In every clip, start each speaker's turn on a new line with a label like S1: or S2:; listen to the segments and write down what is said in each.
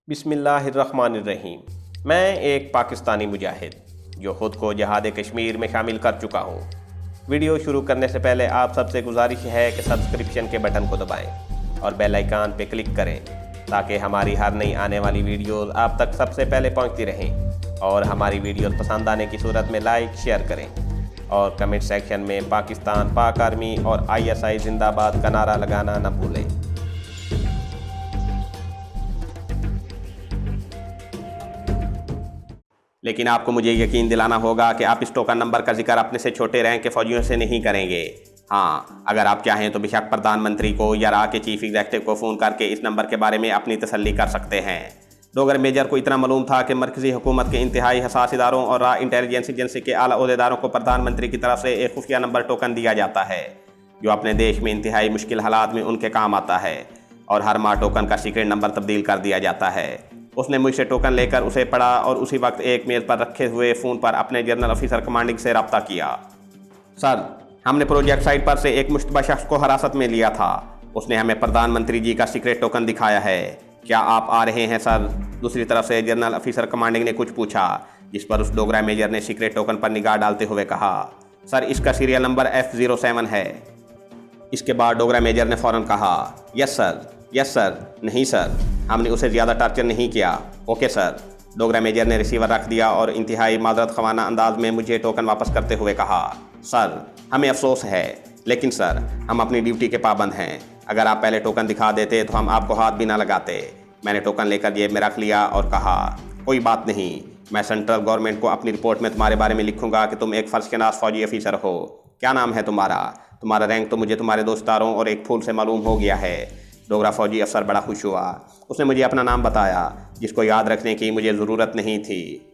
S1: बिस्मिल्लाहिर्रहमानिर्रहीम। मैं एक पाकिस्तानी मुजाहिद जो ख़ुद को जहाद कश्मीर में शामिल कर चुका हूँ। वीडियो शुरू करने से पहले आप सबसे गुजारिश है कि सब्सक्रिप्शन के बटन को दबाएं और बेल आइकन पर क्लिक करें ताकि हमारी हर नई आने वाली वीडियोस आप तक सबसे पहले पहुँचती रहें। और हमारी वीडियोस पसंद आने की सूरत में लाइक शेयर करें और कमेंट सेक्शन में पाकिस्तान, पाक आर्मी और ISI जिंदाबाद का नारा लगाना न भूलें। लेकिन आपको मुझे यकीन दिलाना होगा कि आप इस टोकन नंबर का जिक्र अपने से छोटे रैंक के फौजियों से नहीं करेंगे। हाँ, अगर आप चाहें तो बेशक प्रधानमंत्री को या रा के चीफ एग्जीक्यूटिव को फ़ोन करके इस नंबर के बारे में अपनी तसल्ली कर सकते हैं। डोगर मेजर को इतना मालूम था कि मरकज़ी हुकूमत के इंतहाई हसास इदारों और रा इंटेलिजेंस एजेंसी के आला ओहदेदारों को प्रधानमंत्री की तरफ से एक खुफिया नंबर टोकन दिया जाता है जो अपने देश में इंतहाई मुश्किल हालात में उनके काम आता है, और हर माह टोकन का सीक्रेट नंबर तब्दील कर दिया जाता है। उसने मुझसे टोकन लेकर उसे पढ़ा और उसी वक्त एक मेज़ पर रखे हुए फ़ोन पर अपने जनरल ऑफिसर कमांडिंग से रब्ता किया। सर, हमने प्रोजेक्ट साइट पर से एक मुश्तबा शख्स को हिरासत में लिया था। उसने हमें प्रधानमंत्री जी का सीक्रेट टोकन दिखाया है। क्या आप आ रहे हैं सर? दूसरी तरफ से जनरल ऑफिसर कमांडिंग ने कुछ पूछा, जिस पर उस डोगरा मेजर ने सीक्रेट टोकन पर निगाह डालते हुए कहा, सर इसका सीरियल नंबर F07 है। इसके बाद डोगरा मेजर ने फ़ौरन कहा, यस सर, नहीं सर, हमने उसे ज़्यादा टॉर्चर नहीं किया। Okay sir. डोगरा मेजर ने रिसीवर रख दिया और इंतहाई मादरत ख़वाना अंदाज में मुझे टोकन वापस करते हुए कहा, सर हमें अफसोस है, लेकिन सर हम अपनी ड्यूटी के पाबंद हैं। अगर आप पहले टोकन दिखा देते तो हम आपको हाथ भी ना लगाते। मैंने टोकन लेकर जेब में रख लिया और कहा, कोई बात नहीं, मैं सेंट्रल गवर्नमेंट को अपनी रिपोर्ट में तुम्हारे बारे में लिखूंगा कि तुम एक फ़र्ज़शनास फ़ौजी ऑफिसर हो। क्या नाम है तुम्हारा रैंक तो मुझे तुम्हारे दोस्तारों और एक फूल से मालूम हो गया है। डोगरा फ़ौजी अफसर बड़ा खुश हुआ। उसने मुझे अपना नाम बताया जिसको याद रखने की मुझे ज़रूरत नहीं थी।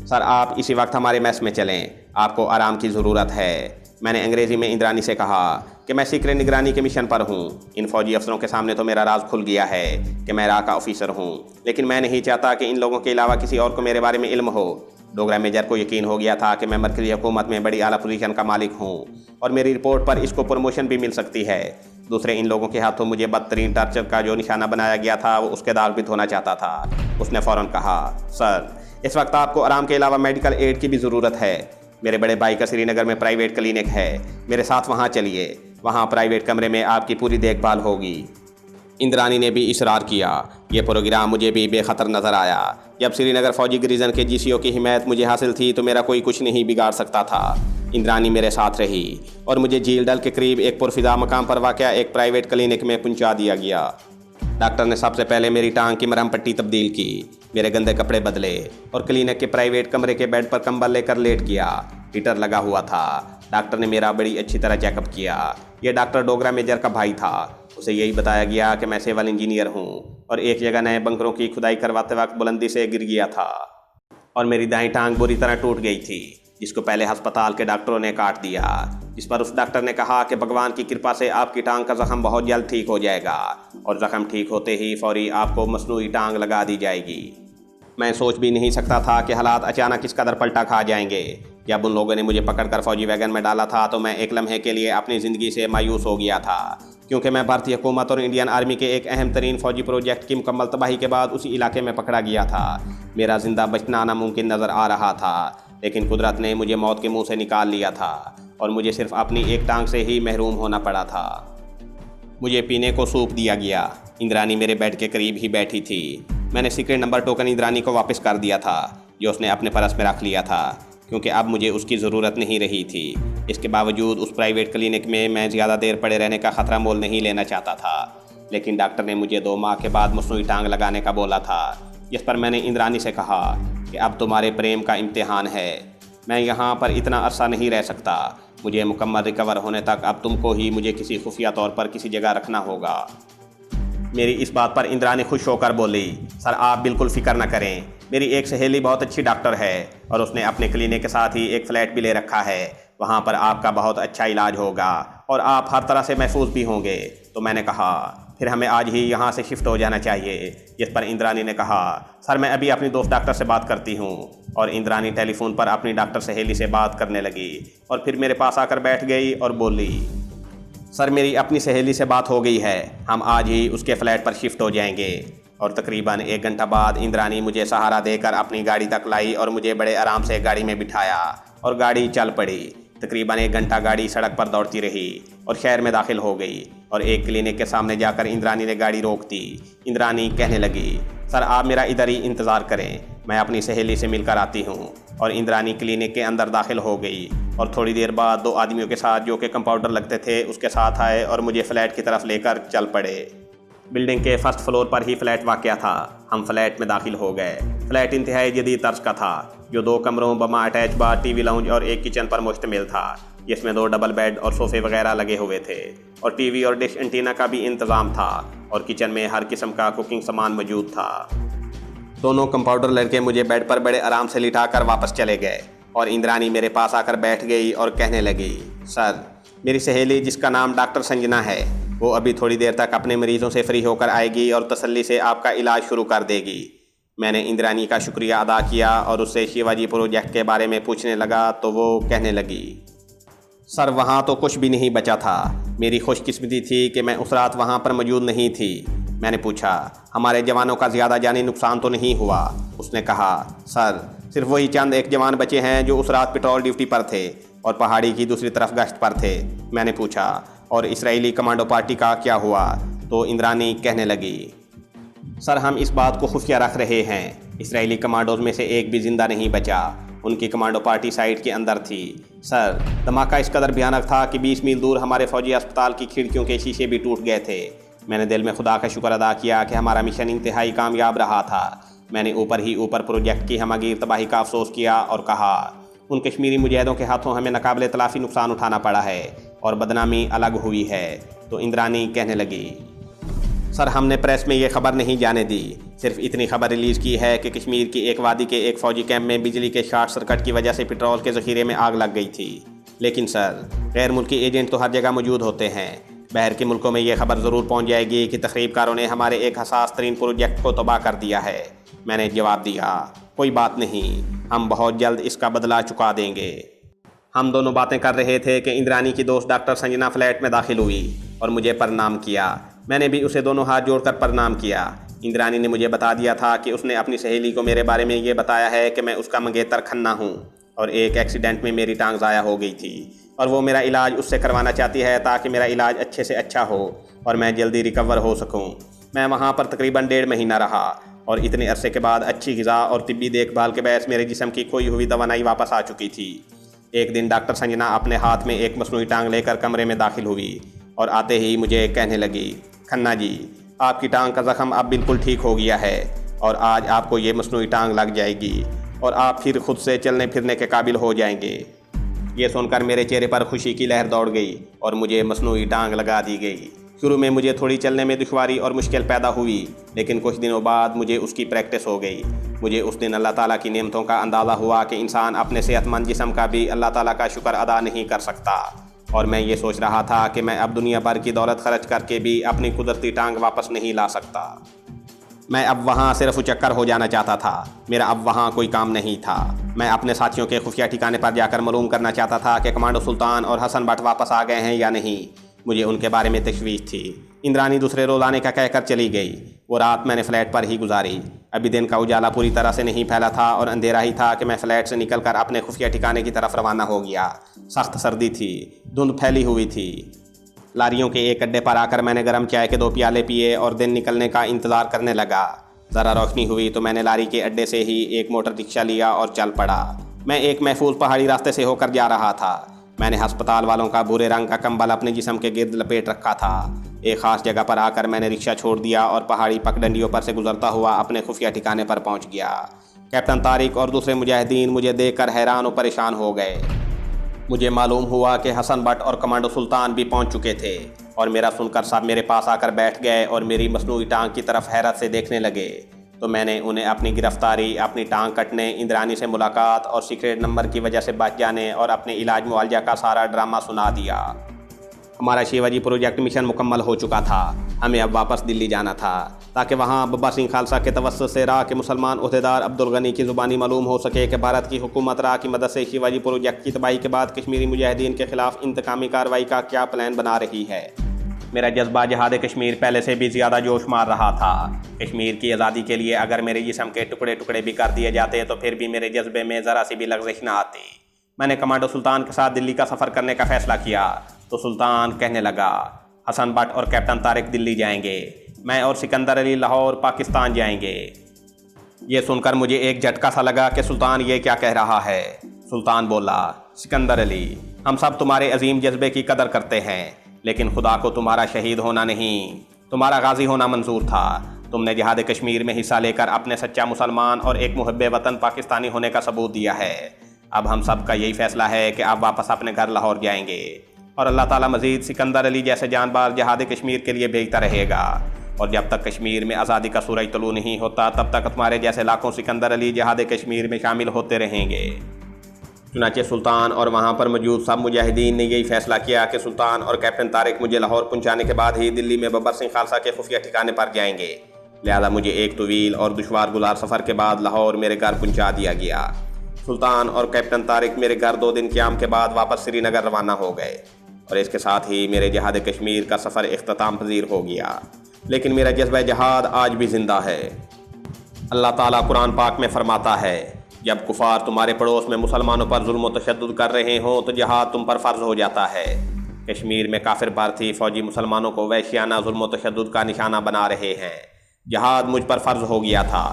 S1: सर आप इसी वक्त हमारे मैस में चलें, आपको आराम की ज़रूरत है। मैंने अंग्रेज़ी में इंद्रानी से कहा कि मैं सीक्रेट निगरानी के मिशन पर हूँ। इन फ़ौजी अफसरों के सामने तो मेरा राज खुल गया है कि मैं रा का ऑफिसर हूँ, लेकिन मैं नहीं चाहता कि इन लोगों के अलावा किसी और को मेरे बारे में इल्म हो। डोगरा मेजर को यकीन हो गया था कि मैं मरकज़ी हुकूमत में बड़ी आला पोजीशन का मालिक हूँ और मेरी रिपोर्ट पर इसको प्रमोशन भी मिल सकती है। दूसरे इन लोगों के हाथों मुझे बदतरीन टॉर्चर का जो निशाना बनाया गया था वो उसके दाग भी धोना चाहता था। उसने फ़ौरन कहा, सर इस वक्त आपको आराम के अलावा मेडिकल एड की भी ज़रूरत है। मेरे बड़े भाई का श्रीनगर में प्राइवेट क्लिनिक है, मेरे साथ वहाँ चलिए, वहाँ प्राइवेट कमरे में आपकी पूरी देखभाल होगी। इंद्रानी ने भी इसरार किया। यह प्रोग्राम मुझे भी बेखतर नज़र आया। जब श्रीनगर फ़ौजी ग्रीजन के GCO की हिमायत मुझे हासिल थी तो मेरा कोई कुछ नहीं बिगाड़ सकता था। इंद्रानी मेरे साथ रही और मुझे झील डल के करीब एक पुरफिजा मकाम पर वाक़या एक प्राइवेट क्लिनिक में पहुंचा दिया गया। डॉक्टर ने सबसे पहले मेरी टांग की मरहम पट्टी तब्दील की, मेरे गंदे कपड़े बदले और क्लिनिक के प्राइवेट कमरे के बेड पर कंबल लेकर लेट गया। हीटर लगा हुआ था। डॉक्टर ने मेरा बड़ी अच्छी तरह चेकअप किया। यह डॉक्टर डोगरा मेजर का भाई था। उसे यही बताया गया कि मैं सिविल इंजीनियर हूँ और एक जगह नए बंकरों की खुदाई करवाते वक्त बुलंदी से गिर गया था और मेरी दाईं टांग बुरी तरह टूट गई थी, जिसको पहले अस्पताल के डॉक्टरों ने काट दिया। इस पर उस डॉक्टर ने कहा कि भगवान की कृपा से आपकी टांग का ज़ख्म बहुत जल्द ठीक हो जाएगा और ज़ख्म ठीक होते ही फौरी आपको मसनूई टांग लगा दी जाएगी। मैं सोच भी नहीं सकता था कि हालात अचानक इस कदर पलटा खा जाएंगे। जब उन लोगों ने मुझे पकड़कर फ़ौजी वैगन में डाला था तो मैं एक लम्हे के लिए अपनी ज़िंदगी से मायूस हो गया था, क्योंकि मैं भारतीय हुकूमत और इंडियन आर्मी के एक अहम तरीन फ़ौजी प्रोजेक्ट की मुकम्मल तबाही के बाद उसी इलाके में पकड़ा गया था। मेरा ज़िंदा बचना नामुमकिन नज़र आ रहा था, लेकिन कुदरत ने मुझे मौत के मुंह से निकाल लिया था और मुझे सिर्फ अपनी एक टांग से ही महरूम होना पड़ा था। मुझे पीने को सूप दिया गया। इंद्रानी मेरे बेड के करीब ही बैठी थी। मैंने सीक्रेट नंबर टोकन इंद्रानी को वापस कर दिया था जो उसने अपने पर्स में रख लिया था, क्योंकि अब मुझे उसकी ज़रूरत नहीं रही थी। इसके बावजूद उस प्राइवेट क्लिनिक में मैं ज़्यादा देर पड़े रहने का ख़तरा मोल नहीं लेना चाहता था, लेकिन डॉक्टर ने मुझे 2 माह के बाद मसनूई टांग लगाने का बोला था, जिस पर मैंने इंद्रानी से कहा कि अब तुम्हारे प्रेम का इम्तिहान है। मैं यहाँ पर इतना अरसा नहीं रह सकता। मुझे मुकम्मल रिकवर होने तक अब तुमको ही मुझे किसी खुफिया तौर पर किसी जगह रखना होगा। मेरी इस बात पर इंद्रानी खुश होकर बोली, सर आप बिल्कुल फ़िक्र न करें, मेरी एक सहेली बहुत अच्छी डॉक्टर है और उसने अपने क्लिनिक के साथ ही एक फ़्लैट भी ले रखा है। वहाँ पर आपका बहुत अच्छा इलाज होगा और आप हर तरह से महफूज भी होंगे। तो मैंने कहा, फिर हमें आज ही यहाँ से शिफ्ट हो जाना चाहिए। जिस पर इंद्रानी ने कहा, सर मैं अभी अपनी दोस्त डॉक्टर से बात करती हूँ। और इंद्रानी टेलीफोन पर अपनी डॉक्टर सहेली से बात करने लगी और फिर मेरे पास आकर बैठ गई और बोली, सर मेरी अपनी सहेली से बात हो गई है, हम आज ही उसके फ्लैट पर शिफ्ट हो जाएंगे। और तकरीबन 1 घंटा बाद इंद्रानी मुझे सहारा देकर अपनी गाड़ी तक लाई और मुझे बड़े आराम से गाड़ी में बिठाया और गाड़ी चल पड़ी। तकरीबन 1 घंटा गाड़ी सड़क पर दौड़ती रही और शहर में दाखिल हो गई और एक क्लिनिक के सामने जाकर इंद्रानी ने गाड़ी रोक दी। इंद्रानी कहने लगी, सर आप मेरा इधर ही इंतज़ार करें, मैं अपनी सहेली से मिलकर आती हूँ। और इंद्रानी क्लिनिक के अंदर दाखिल हो गई और थोड़ी देर बाद 2 आदमियों के साथ जो कि कंपाउंडर लगते थे उसके साथ आए और मुझे फ्लैट की तरफ लेकर चल पड़े। बिल्डिंग के फर्स्ट फ्लोर पर ही फ्लैट वाक़या था। हम फ्लैट में दाखिल हो गए। फ्लैट इंतहाई जदीद तर्ज का था जो 2 कमरों, बमा अटैच बार, टीवी लाउंज और एक किचन पर मुश्तमिल था, जिसमें 2 डबल बेड और सोफ़े वगैरह लगे हुए थे और टीवी और डिश एंटीना का भी इंतज़ाम था और किचन में हर किस्म का कुकिंग सामान मौजूद था। दोनों कंपाउंडर लड़के मुझे बेड पर बड़े आराम से लिटाकर वापस चले गए और इंद्रानी मेरे पास आकर बैठ गई और कहने लगी, सर मेरी सहेली जिसका नाम डॉक्टर संजना है वो अभी थोड़ी देर तक अपने मरीज़ों से फ्री होकर आएगी और तसल्ली से आपका इलाज शुरू कर देगी। मैंने इंद्रानी का शुक्रिया अदा किया और उससे शिवाजी प्रोजेक्ट के बारे में पूछने लगा तो वो कहने लगी, सर वहाँ तो कुछ भी नहीं बचा था। मेरी खुशकिस्मती थी कि मैं उस रात वहाँ पर मौजूद नहीं थी। मैंने पूछा, हमारे जवानों का ज़्यादा जानी नुकसान तो नहीं हुआ? उसने कहा, सर सिर्फ वही चंद एक जवान बचे हैं जो उस रात पेट्रोल ड्यूटी पर थे और पहाड़ी की दूसरी तरफ गश्त पर थे। मैंने पूछा, और इजरायली कमांडो पार्टी का क्या हुआ? तो इंद्रानी कहने लगी, सर हम इस बात को खुफिया रख रहे हैं। इजरायली कमांडोज में से एक भी ज़िंदा नहीं बचा। उनकी कमांडो पार्टी साइट के अंदर थी। सर धमाका इस कदर भयानक था कि 20 मील दूर हमारे फौजी अस्पताल की खिड़कियों के शीशे भी टूट गए थे। मैंने दिल में खुदा का शुक्र अदा किया कि हमारा मिशन इंतहाई कामयाब रहा था। मैंने ऊपर ही ऊपर प्रोजेक्ट की हमगीर तबाही का अफसोस किया और कहा, उन कश्मीरी मुजाहिदों के हाथों हमें नाकाबिले तलाफ़ी नुकसान उठाना पड़ा है और बदनामी अलग हुई है। तो इंद्रानी कहने लगी, सर हमने प्रेस में ये खबर नहीं जाने दी, सिर्फ इतनी खबर रिलीज़ की है कि कश्मीर की एक वादी के एक फ़ौजी कैंप में बिजली के शॉर्ट सर्किट की वजह से पेट्रोल के ज़ख़ीरे में आग लग गई थी। लेकिन सर गैर मुल्की एजेंट तो हर जगह मौजूद होते हैं। बाहर के मुल्कों में यह खबर ज़रूर पहुँच जाएगी कि तखरीबकारों ने हमारे एक हसास तरीन प्रोजेक्ट को तबाह कर दिया है। मैंने जवाब दिया, कोई बात नहीं, हम बहुत जल्द इसका बदला चुका देंगे। हम दोनों बातें कर रहे थे कि इंद्रानी की दोस्त डॉक्टर संजना फ्लैट में दाखिल हुई और मुझे प्रणाम किया। मैंने भी उसे दोनों हाथ जोड़कर प्रणाम किया। इंद्रानी ने मुझे बता दिया था कि उसने अपनी सहेली को मेरे बारे में ये बताया है कि मैं उसका मंगेतर खन्ना हूँ और एक एक्सीडेंट में मेरी टांग ज़ाया हो गई थी और वो मेरा इलाज उससे करवाना चाहती है ताकि मेरा इलाज अच्छे से अच्छा हो और मैं जल्दी रिकवर हो सकूँ। मैं वहाँ पर तकरीबन 1.5 महीना रहा और इतने अरसे के बाद अच्छी ग़िज़ा और तिब्बी देखभाल के बहस मेरे जिस्म की खोई हुई तवानाई वापस आ चुकी थी। एक दिन डॉक्टर संजना अपने हाथ में एक मसनूई टांग लेकर कमरे में दाखिल हुई और आते ही मुझे कहने लगी, खन्ना जी आपकी टांग का ज़ख़म अब बिल्कुल ठीक हो गया है और आज आपको ये मसनूई टांग लग जाएगी और आप फिर खुद से चलने फिरने के काबिल हो जाएंगे। ये सुनकर मेरे चेहरे पर खुशी की लहर दौड़ गई और मुझे मसनूई टांग लगा दी गई। शुरू में मुझे थोड़ी चलने में दुश्वारी और मुश्किल पैदा हुई, लेकिन कुछ दिनों बाद मुझे उसकी प्रैक्टिस हो गई। मुझे उस दिन अल्लाह ताला की नेमतों का अंदाज़ा हुआ कि इंसान अपने सेहतमंद जिस्म का भी अल्लाह ताला का शुक्र अदा नहीं कर सकता और मैं ये सोच रहा था कि मैं अब दुनिया भर की दौलत खर्च करके भी अपनी कुदरती टांग वापस नहीं ला सकता। मैं अब वहाँ सिर्फ उचक्कर हो जाना चाहता था। मेरा अब वहाँ कोई काम नहीं था। मैं अपने साथियों के खुफिया ठिकाने पर जाकर मालूम करना चाहता था कि कमांडो सुल्तान और हसन भट्ट वापस आ गए हैं या नहीं। मुझे उनके बारे में तशवीश थी। इंद्रानी दूसरे रोज़ आने का कहकर चली गई। वो रात मैंने फ्लैट पर ही गुजारी। अभी दिन का उजाला पूरी तरह से नहीं फैला था और अंधेरा ही था कि मैं फ्लैट से निकलकर अपने खुफिया ठिकाने की तरफ रवाना हो गया। सख्त सर्दी थी, धुंध फैली हुई थी। लारियों के एक अड्डे पर आकर मैंने गर्म चाय के 2 प्याले पिए और दिन निकलने का इंतज़ार करने लगा। ज़रा रोशनी हुई तो मैंने लारी के अड्डे से ही एक मोटर रिक्शा लिया और चल पड़ा। मैं एक महफूज पहाड़ी रास्ते से होकर जा रहा था। मैंने अस्पताल वालों का भूरे रंग का कंबल अपने जिस्म के गिर्द लपेट रखा था। एक ख़ास जगह पर आकर मैंने रिक्शा छोड़ दिया और पहाड़ी पगडंडियों पर से गुजरता हुआ अपने खुफिया ठिकाने पर पहुंच गया। कैप्टन तारिक और दूसरे मुजाहिदीन मुझे देखकर हैरान और परेशान हो गए। मुझे मालूम हुआ कि हसन भट्ट और कमांडो सुल्तान भी पहुंच चुके थे और मेरा सुनकर सब मेरे पास आकर बैठ गए और मेरी मसनूई टांग की तरफ हैरत से देखने लगे। तो मैंने उन्हें अपनी गिरफ्तारी, अपनी टांग कटने, इंद्रानी से मुलाकात और सीक्रेट नंबर की वजह से बच जाने और अपने इलाज मुआवजा का सारा ड्रामा सुना दिया। हमारा शिवाजी प्रोजेक्ट मिशन मुकम्मल हो चुका था। हमें अब वापस दिल्ली जाना था ताकि वहाँ बब्बर सिंह खालसा के तवस्सुत से राह के मुसलमान ओहदेदार अब्दुल गनी की ज़ुबानी मालूम हो सके कि भारत की हुकूमत राह की मदद से शिवाजी प्रोजेक्ट की तबाही के बाद कश्मीरी मुजाहिदीन के ख़िलाफ़ इंतकामी कार्रवाई का क्या प्लान बना रही है। मेरा जज्बा जहाद कश्मीर पहले से भी ज़्यादा जोश मार रहा था। कश्मीर की आज़ादी के लिए अगर मेरे जिस्म के टुकड़े टुकड़े भी कर दिए जाते तो फिर भी मेरे जज्बे में ज़रा सी भी लग़ज़िश न आती। मैंने कमांडो सुल्तान के साथ दिल्ली का सफ़र करने का फ़ैसला किया तो सुल्तान कहने लगा, हसन भट्ट और कैप्टन तारिक दिल्ली जाएंगे, मैं और सिकंदर अली लाहौर पाकिस्तान जाएंगे। ये सुनकर मुझे एक झटका सा लगा कि सुल्तान ये क्या कह रहा है। सुल्तान बोला, सिकंदर अली, हम सब तुम्हारे अजीम जज्बे की कदर करते हैं, लेकिन खुदा को तुम्हारा शहीद होना नहीं, तुम्हारा गाजी होना मंजूर था। तुमने जिहाद कश्मीर में हिस्सा लेकर अपने सच्चा मुसलमान और एक मुहब्बे वतन पाकिस्तानी होने का सबूत दिया है। अब हम सब का यही फैसला है कि आप वापस अपने घर लाहौर जाएंगे और अल्लाह ताला मजीद सिकंदर अली जैसे जानबाज जिहाद कश्मीर के लिए भेजता रहेगा। और जब तक कश्मीर में आज़ादी का सूरज तलू नहीं होता तब तक तुम्हारे जैसे लाखों सिकंदर अली जिहाद कश्मीर में शामिल होते रहेंगे। चुनाचे सुल्तान और वहाँ पर मौजूद सब मुजाहिदीन ने यही फैसला किया कि सुल्तान और कैप्टन तारिक मुझे लाहौर पहुँचाने के बाद ही दिल्ली में बब्बर सिंह खालसा के खुफिया ठिकाने पर जाएंगे। लिहाजा मुझे एक तवील और दुश्वार गुजार सफ़र के बाद लाहौर मेरे घर पहुँचा दिया गया। सुल्तान और कैप्टन तारिक मेरे घर 2 दिन क़याम के बाद वापस श्रीनगर रवाना हो गए और इसके साथ ही मेरे जिहाद कश्मीर का सफ़र इख्तिताम पजीर हो गया। लेकिन मेरा जज्बा जहाद आज भी ज़िंदा है। अल्लाह ताला कुरान पाक में फरमाता है, जब कुफार तुम्हारे पड़ोस में मुसलमानों पर जुल्म तशद्दुद कर रहे हों तो जहाद तुम पर फ़र्ज हो जाता है। कश्मीर में काफिर भारतीय फ़ौजी मुसलमानों को वहशियाना जुल्म तशद्दुद का निशाना बना रहे हैं। जहाद मुझ पर फ़र्ज हो गया था।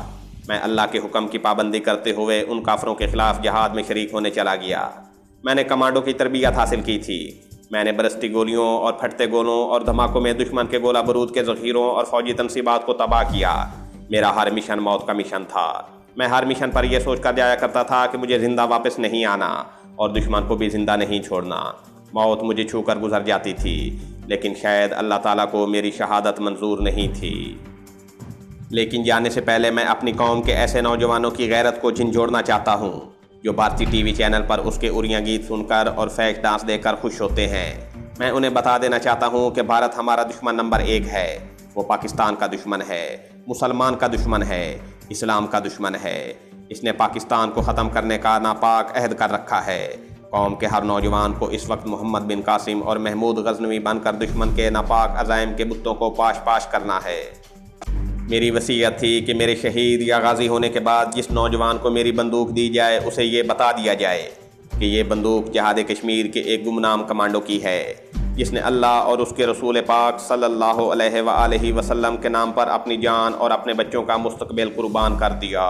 S1: मैं अल्लाह के हुक्म की पाबंदी करते हुए उन काफिरों के ख़िलाफ़ जहाद में शरीक होने चला गया। मैंने कमांडो की तरबियत हासिल की थी। मैंने बरसती गोलियों और फटते गोलों और धमाकों में दुश्मन के गोला बारूद के ज़ख़ीरों और फ़ौजी तनसीबात को तबाह किया। मेरा हर मिशन मौत का मिशन था। मैं हर मिशन पर यह सोच कर जाया करता था कि मुझे ज़िंदा वापस नहीं आना और दुश्मन को भी ज़िंदा नहीं छोड़ना। मौत मुझे छू कर गुजर जाती थी, लेकिन शायद अल्लाह ताला को मेरी शहादत मंजूर नहीं थी। लेकिन जाने से पहले मैं अपनी कौम के ऐसे नौजवानों की गैरत को झिंझोड़ना चाहता हूँ जो भारतीय टीवी चैनल पर उसके उरिया गीत सुनकर और फैक्ट डांस देखकर खुश होते हैं। मैं उन्हें बता देना चाहता हूँ कि भारत हमारा दुश्मन नंबर 1 है। वो पाकिस्तान का दुश्मन है, मुसलमान का दुश्मन है, इस्लाम का दुश्मन है। इसने पाकिस्तान को ख़त्म करने का नापाक अहद कर रखा है। कौम के हर नौजवान को इस वक्त मोहम्मद बिन कासिम और महमूद गजनवी बनकर दुश्मन के नापाक अज़ाइम के बुतों को पाश पाश करना है। मेरी वसीयत थी कि मेरे शहीद या गाजी होने के बाद जिस नौजवान को मेरी बंदूक दी जाए उसे ये बता दिया जाए कि ये बंदूक जिहाद कश्मीर के एक गुमनाम कमांडो की है, जिसने अल्लाह और उसके रसूल पाक सल्लल्लाहु अलैहि वसल्लम के नाम पर अपनी जान और अपने बच्चों का मुस्तकबिल कुर्बान कर दिया।